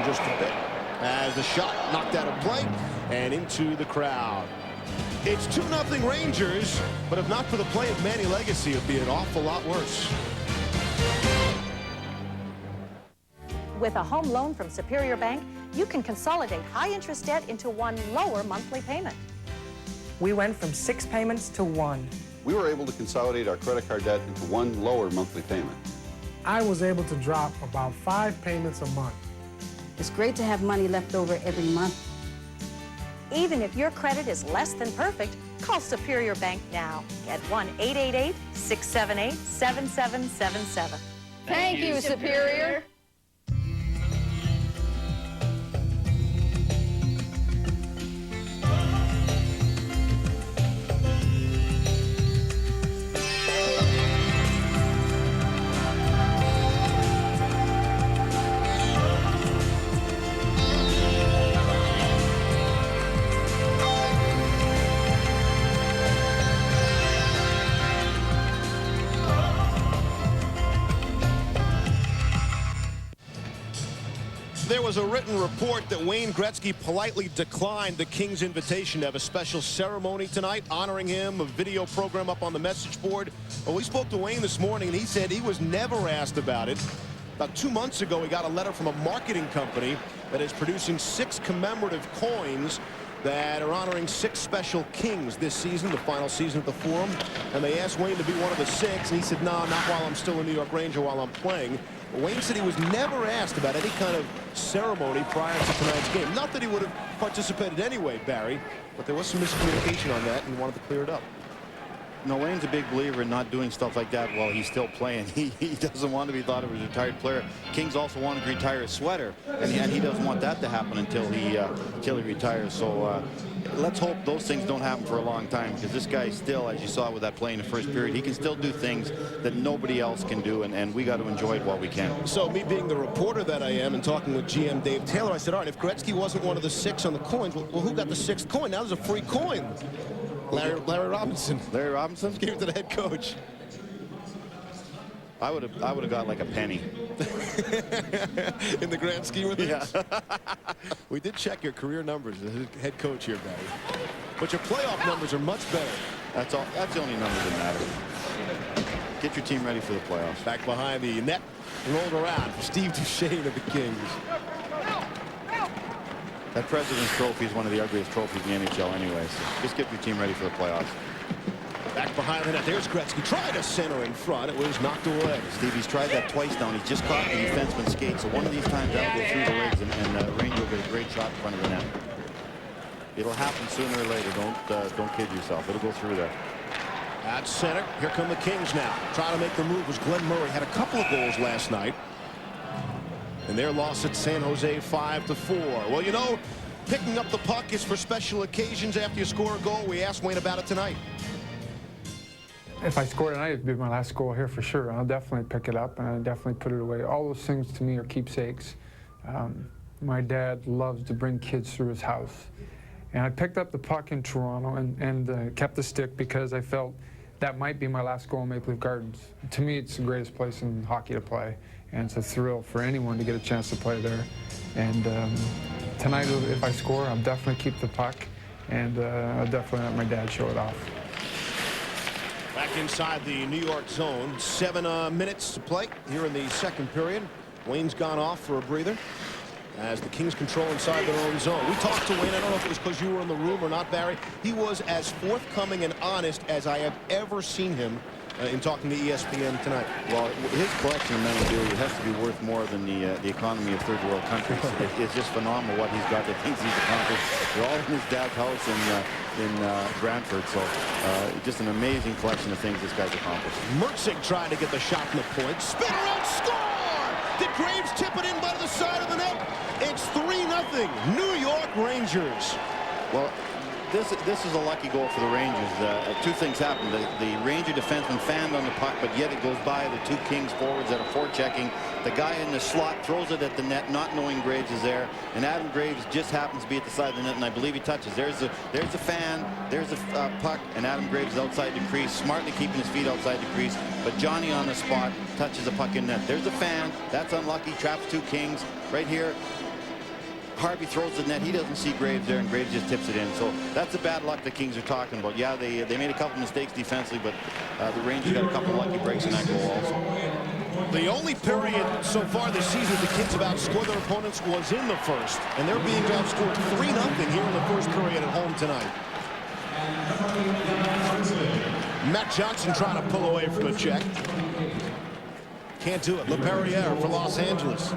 just a bit as the shot knocked out of play and into the crowd. It's 2-0 Rangers, but if not for the play of Manny Legace, it would be an awful lot worse. With a home loan from Superior Bank, you can consolidate high-interest debt into one lower monthly payment. We went from 6 payments to 1. We were able to consolidate our credit card debt into one lower monthly payment. I was able to drop about 5 payments a month. It's great to have money left over every month. Even if your credit is less than perfect, call Superior Bank now at 1-888-678-7777. Thank you, Superior. There was a written report that Wayne Gretzky politely declined the Kings' invitation to have a special ceremony tonight honoring him, a video program up on the message board. Well, we spoke to Wayne this morning, and he said he was never asked about it. About 2 months ago, he got a letter from a marketing company that is producing 6 commemorative coins that are honoring 6 special Kings this season, the final season at the Forum. And they asked Wayne to be one of the 6, and he said, no, not while I'm still a New York Ranger, while I'm playing. Wayne said he was never asked about any kind of ceremony prior to tonight's game. Not that he would have participated anyway, Barry, but there was some miscommunication on that and wanted to clear it up. No, Wayne's a big believer in not doing stuff like that while he's still playing. He doesn't want to be thought of as a retired player. Kings also wanted to retire his sweater, and he doesn't want that to happen until he retires. So let's hope those things don't happen for a long time, because this guy still, as you saw with that play in the first period, he can still do things that nobody else can do, and we got to enjoy it while we can. So me being the reporter that I am and talking with GM Dave Taylor, I said, all right, if Gretzky wasn't one of the 6 on the coins, well, who got the 6th coin? Now there's a free coin. Larry Robinson. Larry Robinson? Gave it to the head coach. I would have got like a penny. In the grand scheme of things? Yeah. We did check your career numbers as head coach here, Barry. But your playoff numbers are much better. That's all. That's the only numbers that matter. Get your team ready for the playoffs. Back behind the net, rolled around for Steve Duchesne of the Kings. That President's Trophy is one of the ugliest trophies in the NHL anyway, so just get your team ready for the playoffs. Back behind the net, there's Gretzky. Tried to center in front. It was knocked away. Stevie's tried that twice now, and he's just caught the defenseman's skate, so one of these times that'll go through the legs, and Ranger will get a great shot in front of the net. It'll happen sooner or later. Don't kid yourself. It'll go through there. At center, here come the Kings now. Trying to make the move was Glenn Murray. Had a couple of goals last night. And their loss at San Jose 5-4. Well, you know, picking up the puck is for special occasions after you score a goal. We asked Wayne about it tonight. If I score tonight, it'd be my last goal here for sure. I'll definitely pick it up, and I'll definitely put it away. All those things to me are keepsakes. My dad loves to bring kids through his house. And I picked up the puck in Toronto and kept the stick because I felt that might be my last goal in Maple Leaf Gardens. To me, it's the greatest place in hockey to play. And it's a thrill for anyone to get a chance to play there. And tonight, if I score, I'll definitely keep the puck, and I'll definitely let my dad show it off. Back inside the New York zone, 7 minutes to play here in the second period. Wayne's gone off for a breather as the Kings control inside their own zone. We talked to Wayne. I don't know if it was because you were in the room or not, Barry. He was as forthcoming and honest as I have ever seen him in talking to ESPN tonight. Well, his collection of memorabilia has to be worth more than the economy of third world countries. It's just phenomenal what he's got, the things he's accomplished. They're all in his dad's house in Brantford, so just an amazing collection of things this guy's accomplished. Mertzig trying to get the shot from the point. Spin around, score! Did Graves tip it in by the side of the net? It's 3-0 New York Rangers. Well, this is a lucky goal for the Rangers. 2 things happened. The Ranger defenseman fanned on the puck, but yet it goes by the 2 Kings forwards that are forechecking. The guy in the slot throws it at the net, not knowing Graves is there, and Adam Graves just happens to be at the side of the net, and I believe he touches. There's the fan, there's the puck, and Adam Graves is outside the crease, smartly keeping his feet outside the crease, but Johnny on the spot touches the puck in net. There's the fan. That's unlucky. Traps 2 Kings right here. Harvey throws the net. He doesn't see Graves there, and Graves just tips it in. So that's the bad luck the Kings are talking about. Yeah, they made a couple mistakes defensively, but the Rangers got a couple lucky breaks in that goal also. The only period so far this season the Kings have outscored their opponents was in the first, and they're being outscored 3-0 here in the first period at home tonight. Matt Johnson trying to pull away from the check. Can't do it. LePerriere for Los Angeles.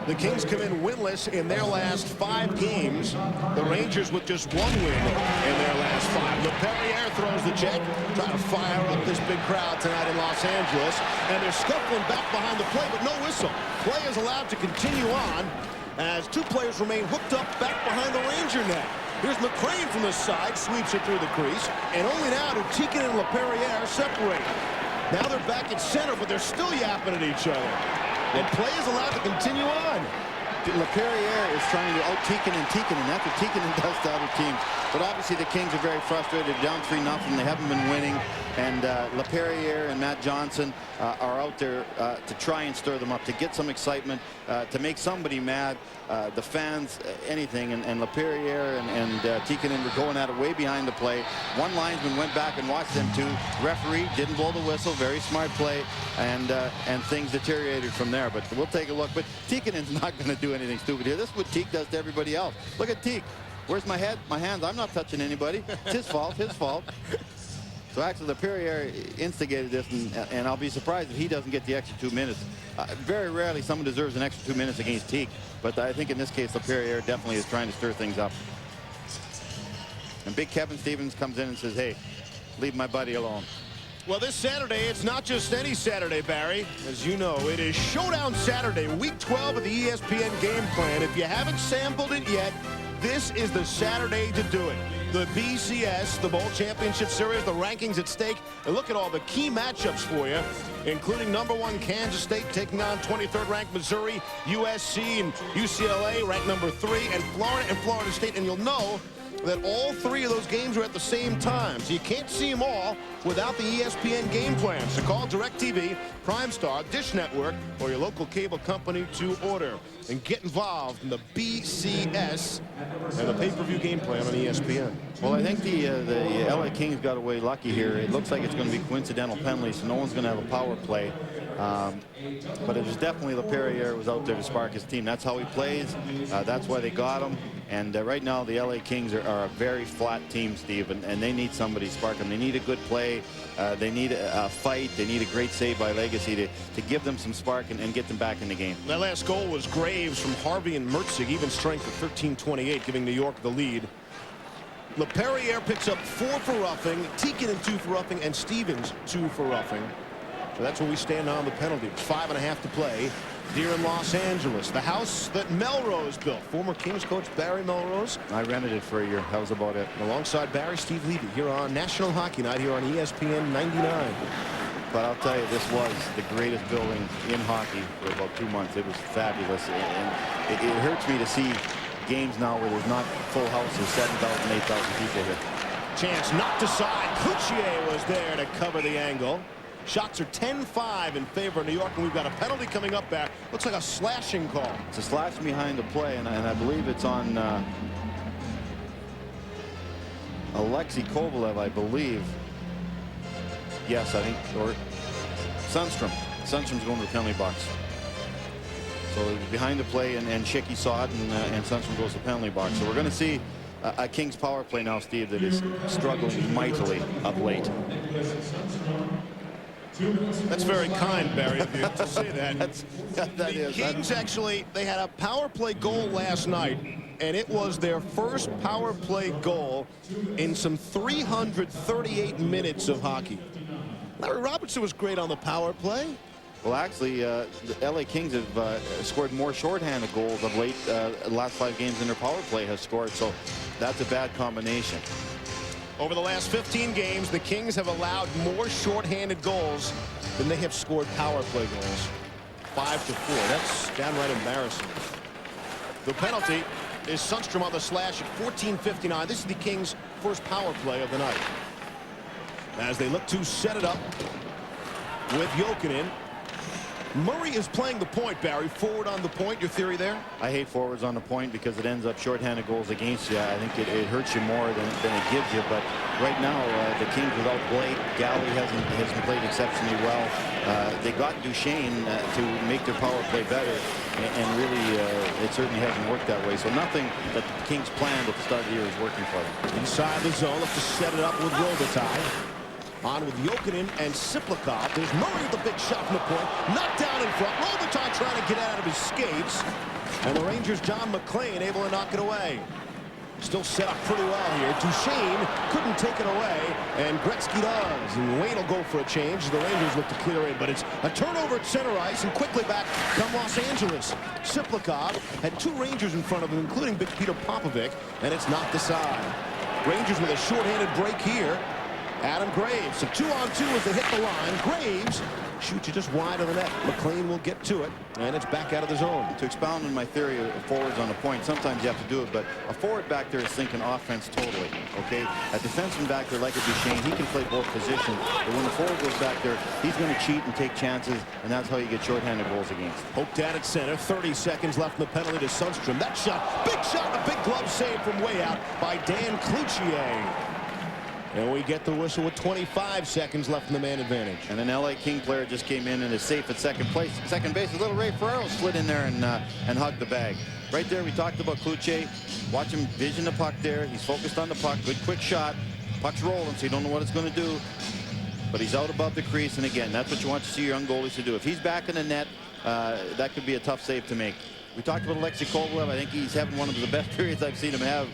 The Kings come in winless in their last 5 games. The Rangers with just 1 win in their last 5. LePerriere throws the check, trying to fire up this big crowd tonight in Los Angeles. And they're scuffling back behind the play, but no whistle. Play is allowed to continue on as 2 players remain hooked up back behind the Ranger net. Here's McCrane from the side, sweeps it through the crease. And only now do Tikin and LePerriere separate. Now they're back at center, but they're still yapping at each other. And play is allowed to continue on. LePerriere is trying to out-Tikin and that's what Tikin does to other teams. But obviously the Kings are very frustrated. Down 3-0. They haven't been winning. And LePerriere and Matt Johnson are out there to try and stir them up, to get some excitement, to make somebody mad. The fans, anything. And LePerriere and Tikin were going at it way behind the play. One linesman went back and watched them two. Referee didn't blow the whistle. Very smart play. And things deteriorated from there. But we'll take a look. But Tikinen's not going to do anything stupid here. This is what Teak does to everybody else. Look at Teak. Where's my head? My hands. I'm not touching anybody. It's his fault. His fault. So actually, LePerriere instigated this, and I'll be surprised if he doesn't get the extra 2 minutes. Very rarely someone deserves an extra 2 minutes against Teak, but I think in this case, LePerriere definitely is trying to stir things up. And big Kevin Stevens comes in and says, hey, leave my buddy alone. Well, this Saturday, it's not just any Saturday, Barry. As you know, it is Showdown Saturday, Week 12 of the ESPN game plan. If you haven't sampled it yet, this is the Saturday to do it. The BCS, the Bowl Championship Series, the rankings at stake. And look at all the key matchups for you, including #1 Kansas State taking on 23rd ranked Missouri, USC and UCLA ranked #3, and Florida State. And you'll know that all 3 of those games are at the same time. So you can't see them all without the ESPN game plan. So call DirecTV, Primestar, Dish Network, or your local cable company to order. And get involved in the BCS and the pay-per-view game plan on ESPN. Well, I think the LA Kings got away lucky here. It looks like it's going to be coincidental penalties, so no one's going to have a power play. But it was definitely LePerriere was out there to spark his team. That's how he plays. That's why they got him. And right now, the LA Kings are a very flat team, Steve, and they need somebody to spark them. They need a good play. They need a fight. They need a great save by Legacy to give them some spark and get them back in the game. That last goal was Graves from Harvey and Mertzig, even strength of 13-28, giving New York the lead. LePerriere picks up 4 for roughing, Tikin 2 for roughing, and Stevens 2 for roughing. So that's where we stand on the penalty. 5.5 to play here in Los Angeles. The house that Melrose built. Former Kings coach Barry Melrose. I rented it for a year. How's about it? Alongside Barry, Steve Levy here on National Hockey Night here on ESPN 99. But I'll tell you, this was the greatest building in hockey for about 2 months. It was fabulous. And it hurts me to see games now where there's not full houses, 7,000, 8,000 people here. Chance knocked aside. Cloutier was there to cover the angle. Shots are 10-5 in favor of New York, and we've got a penalty coming up there. Looks like a slashing call. It's a slashing behind the play, and I believe it's on Alexei Kovalev, I believe. Yes, I think, or Sundstrom. Sundstrom's going to the penalty box. So behind the play, and Schicky saw it, and Sundstrom goes to the penalty box. So we're going to see a Kings power play now, Steve, that is struggling mightily of late. That's very kind, Barry, of you to say that. The Kings actually, they had a power play goal last night, and it was their first power play goal in some 338 minutes of hockey. Larry Robertson was great on the power play. Well, actually, the LA Kings have scored more shorthanded goals of late. The last 5 games in their power play has scored, so that's a bad combination. Over the last 15 games, the Kings have allowed more shorthanded goals than they have scored power play goals. 5-4. That's downright embarrassing. The penalty is Sundstrom on the slash at 14:59. This is the Kings' first power play of the night. As they look to set it up with Jokinen. Murray is playing the point, Barry. Forward on the point. Your theory there? I hate forwards on the point because it ends up shorthanded goals against you. I think it hurts you more than it gives you. But right now, the Kings without Blake, Galley hasn't played exceptionally well. They got Duchesne to make their power play better, and really, it certainly hasn't worked that way. So nothing that the Kings planned at the start of the year is working for them. Inside the zone, let's just set it up with Robitaille. On with Jokinen and Siplikov. There's Murray with the big shot from the point. Knocked down in front. Robitaille trying to get out of his skates. And the Rangers' John McLean able to knock it away. Still set up pretty well here. Duchesne couldn't take it away, and Gretzky does. And Wayne will go for a change as the Rangers look to clear in, but it's a turnover at center ice, and quickly back come Los Angeles. Siplikov had 2 Rangers in front of him, including big Peter Popovic, and it's knocked aside. Rangers with a shorthanded break here. Adam Graves, so 2-on-2 as they hit the line. Graves shoots it just wide of the net. McLean will get to it, and it's back out of the zone. To expound on my theory of forwards on the point, sometimes you have to do it, but a forward back there is thinking offense totally, okay? A defenseman back there like a Duchesne, he can play both positions, but when the forward goes back there, he's going to cheat and take chances, and that's how you get shorthanded goals against. Poked at center, 30 seconds left in the penalty to Sundstrom. That shot, a big glove save from way out by Dan Cloutier. And we get the whistle with 25 seconds left in the man advantage. And an LA King player just came in and is safe at second base. Little Ray Ferraro slid in there and hugged the bag. Right there, we talked about Cloutier. Watch him vision the puck there. He's focused on the puck. Good quick shot. Puck's rolling, so you don't know what it's going to do. But he's out above the crease, and again, that's what you want to see your young goalies to do. If he's back in the net, that could be a tough save to make. We talked about Alexei Kovalev. I think he's having one of the best periods I've seen him have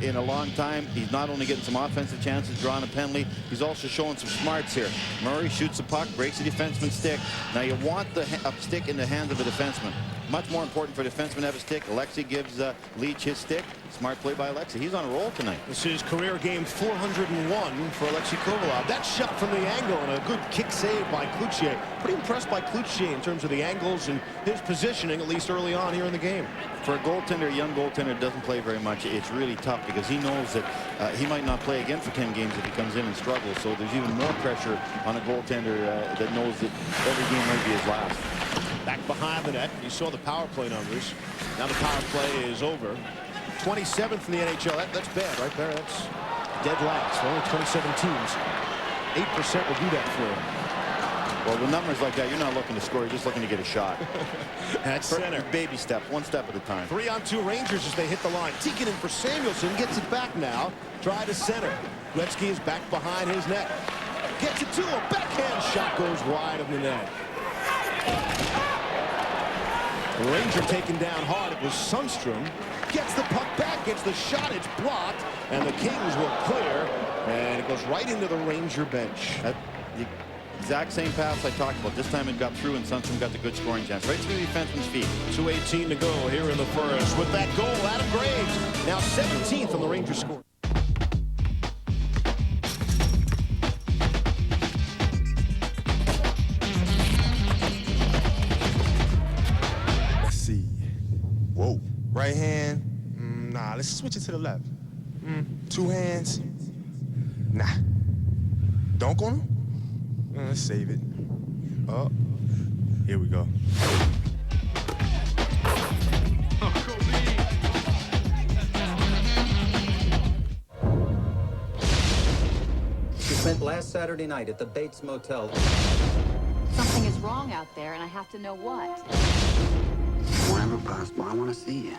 in a long time. He's not only getting some offensive chances, drawing a penalty, he's also showing some smarts here. Murray shoots the puck, breaks the defenseman's stick. Now you want the stick in the hands of a defenseman. Much more important for a defenseman to have a stick. Alexei gives Leach his stick. Smart play by Alexei. He's on a roll tonight. This is career game 401 for Alexei Kovalev. That shot from the angle and a good kick save by Cloutier. Pretty impressed by Cloutier in terms of the angles and his positioning, at least early on here in the game. For a goaltender, a young goaltender doesn't play very much. It's really tough because he knows that he might not play again for 10 games if he comes in and struggles. So there's even more pressure on a goaltender that knows that every game might be his last. Back behind the net. You saw the power play numbers. Now the power play is over. 27th in the NHL. That's bad right there. That's dead last. Only 27 teams. 8% will do that for him. Well, with numbers like that, you're not looking to score. You're just looking to get a shot. At center. Baby steps, one step at a time. 3-on-2 Rangers as they hit the line. Tikkanen for Samuelson. Gets it back now. Try to center. Gretzky is back behind his net. Gets it to him. Backhand shot goes wide of the net. The Ranger taken down hard. It was Sundstrom. Gets the puck back. Gets the shot. It's blocked. And the Kings will clear. And it goes right into the Ranger bench. The exact same pass I talked about. This time it got through and Sundstrom got the good scoring chance. Right through the defenseman's feet. 2:18 to go here in the first. With that goal, Adam Graves now 17th on the Rangers score. Let's see. Whoa. Right hand. Nah, let's switch it to the left. Two hands. Nah. Dunk on him? Let's save it. Oh, here we go. We spent last Saturday night at the Bates Motel. Something is wrong out there, and I have to know what. Whenever possible, I want to see you.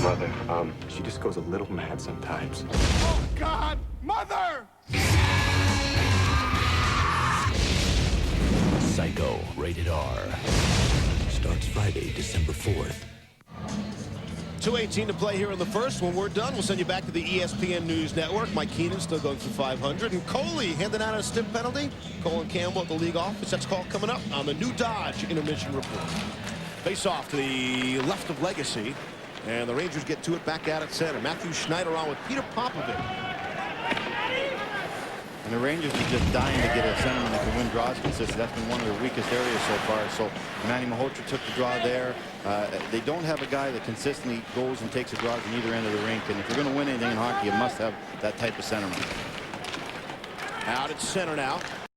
Mother, she just goes a little mad sometimes. Oh, God! Mother! Psycho, rated R. Starts Friday, December 4th. 2:18 to play here in the first. When we're done, we'll send you back to the ESPN News Network. Mike Keenan still going for 500. And Coley handing out a stiff penalty. Colin Campbell at the league office. That's call coming up on the new Dodge Intermission Report. Face off to the left of Legacy. And the Rangers get to it back out at center. Matthew Schneider on with Peter Popovic. And the Rangers are just dying to get a centerman that can win draws consistently. That's been one of their weakest areas so far. So Manny Malhotra took the draw there. They don't have a guy that consistently goes and takes the draws on either end of the rink. And if you're going to win anything in hockey, you must have that type of centerman. Out at center now.